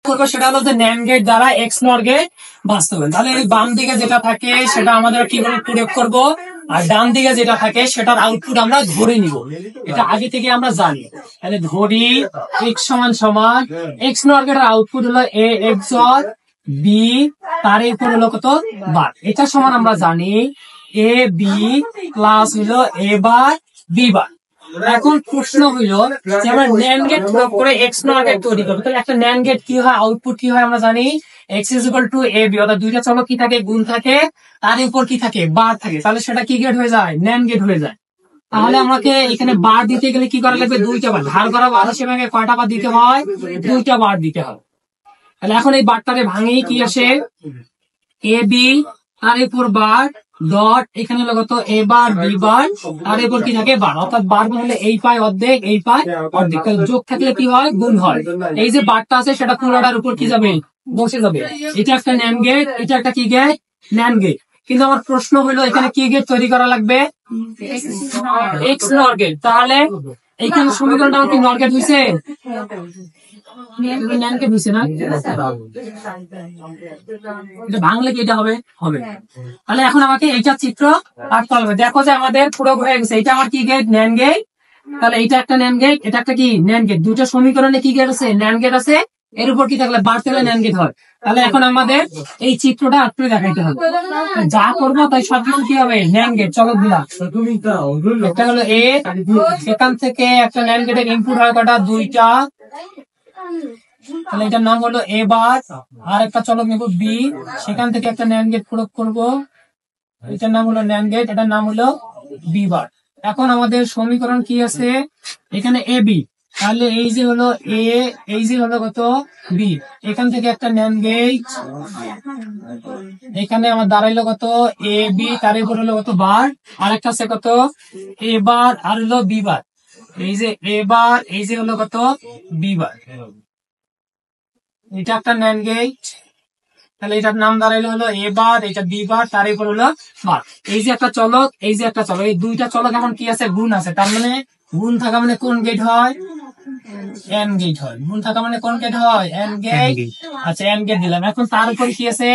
করবো সেটা হলো যে ন্যান্ড গেট দ্বারা এক্স নর গেট বাস্তবায়ন। তাহলে এই বাম দিকে যেটা থাকে সেটা আমাদের কিভাবে প্রয়োগ করব, আর ডান দিকে যেটা থাকে সেটার আউটপুট আমরা ধরে নিব, এটা আগে থেকে আমরা জানি। তাহলে ধরি এক্স সমান সমান এক্স নর গেটের আউটপুট হলো এ এক্স অর বি, তার উপর হলো কত বার, এটা সমান আমরা জানি এ বি প্লাস হলো এ বার বি বার। এখন প্রশ্ন হইলো যে আমরা ন্যান্ড গেট প্রয়োগ করে এক্স নর গেট তৈরি করবো, তাহলে একটা ন্যান্ড গেট কি হয়, আউটপুট কি হয় আমরা জানি x is equal to a b, অর্থাৎ দুইটা চলক কি থাকে, গুণ থাকে, তার উপর কি থাকে বার থাকে, তাহলে সেটা কি গেট হয়ে যায়, ন্যান্ড গেট হয়ে যায়। তাহলে আমাকে এখানে বার দিতে গেলে কি করা লাগবে, দুইটা বার, ধার করা বার হিসেবে কয়টা বার দিতে হয়, দুইটা বার দিতে হয়। তাহলে এখন এই বারটারে ভাঙেই কি আসে, এ বি তার উপর বার ডট, এখানে কত এ বার বি বার, তার উপর কি থাকে বার, অর্থাৎ বার হলে এই পায় অর্ধেক এই পায় অর্ধেক, তাহলে যোগ থাকলে কি হয়, গুণ হয়। এই যে বারটা আছে সেটা পুরোটার উপর কি যাবে, বসে যাবে। এটা একটা ন্যান্ড গেট, এটা একটা কি গেট, ন্যান্ড গেট। কিন্তু আমার প্রশ্ন হলো এখানে কি গেট তৈরি করা লাগবে, এক্স নর গেট। তাহলে এইখানে সমীকরণটা কি নর গেট হয়েছে, ভাঙলে কি এটা হবে, হবে। তাহলে এখন আমাকে এইটা চিত্র আঁকতে হবে। দেখো যে আমাদের পুরো হয়ে গেছে, এটা আমার কি গেট, ন্যান্ড গেট। তাহলে এইটা একটা ন্যান্ড গেট, এটা একটা কি ন্যান্ড গেট, দুটো সমীকরণে কি গেট আছে, ন্যান্ড গেট আছে, এর উপর কি থাকলে বার থাকলে ন্যান্ড গেট হয়। তাহলে এখন আমাদের এই চিত্রটা একটু দেখাইতে হবে, যা করবো তাই সবগুলো কি হবে, ন্যান্ড গেট। চলো দিলাম, একটা হলো এ, সেখান থেকে একটা ন্যান্ড গেটের ইনপুট হয় কটা, দুইটা, তাহলে এটার নাম হলো এ বার, আর একটা চলক নেব বি, সেখান থেকে একটা ন্যান্ড গেট প্রয়োগ করবো, এটার নাম হলো ন্যান্ড গেট, এটার নাম হলো বি বার। এখন আমাদের সমীকরণ কি আছে, এখানে এ বি, তাহলে এই যে হলো এ, এই যে হলো কত বি, এখান থেকে একটা ন্যান্ড গেট, এখানে আমার দাঁড়াইলো কত এ বি, তার উপর হলো কত বার, আর একটা আছে কত এ বার আর হলো বি বার, এই যে এ বার, এই যে হলো কত বি বার, এটা একটা ন্যান্ড গেট। তাহলে এটার নাম দাঁড়াইলো হলো এ বার, এটা বি বার, তার উপর হলো বার। এই যে একটা চলক, এই যে একটা চলক, এই দুইটা চলক এখন কি আছে, গুণ আছে, তার মানে গুণ থাকা মানে কোন গেট হয়, এন্ড গেট হয়। গুণ থাকা মানে কোন গেট হয়, এন্ড গেট। আচ্ছা এন্ড গেট দিলাম। এখন তার উপর কি আছে,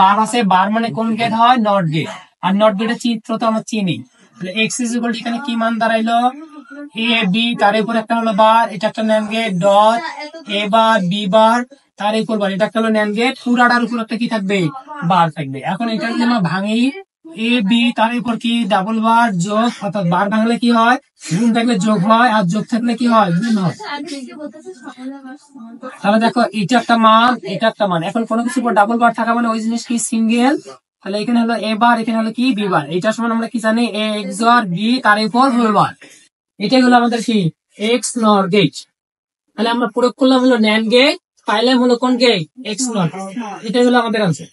বার আছে, বার মানে কোন গেট হয়, নট গেট। আর নট গেটের চিত্র তো আমরা চিনি। তাহলে এক্স ইজ ইকুয়াল টু এখানে কি মান দাঁড়াইলো, এ বি, তার উপর একটা হলো বার, এটা একটা NAND gate, dot a bar b bar, তার উপর বার, এটা একটা হলো ন্যান্ড গেট, পুরাটার উপর একটা কি থাকবে, বার থাকবে। এখন এটা যদি আমরা ভাঙি, এ বি তার উপর কি ডাবল বার যোগ, অর্থাৎ বার ভাঙলে কি হয়, গুণ থাকলে যোগ হয়, আর যোগ থাকলে কি হয়, গুণ হয়। তাহলে দেখো এটা একটা মান, এটা একটা মান। এখন কোনো কিছু ডাবল বার থাকা মানে ওই জিনিস কি সিঙ্গেল। তাহলে এখানে হলো এ বার, এখানে হলো কি বি বার, এইটার সমান আমরা কি জানি, এ এক্স আর বি তার উপর হলো বার। এটাই হলো আমাদের কি এক্স নর গেট। তাহলে আমরা প্রয়োগ করলাম হলো ন্যান্ড গেট, পাইলাম হলো কোন গেট, এক্স নর। এটাই হলো আমাদের আনসার।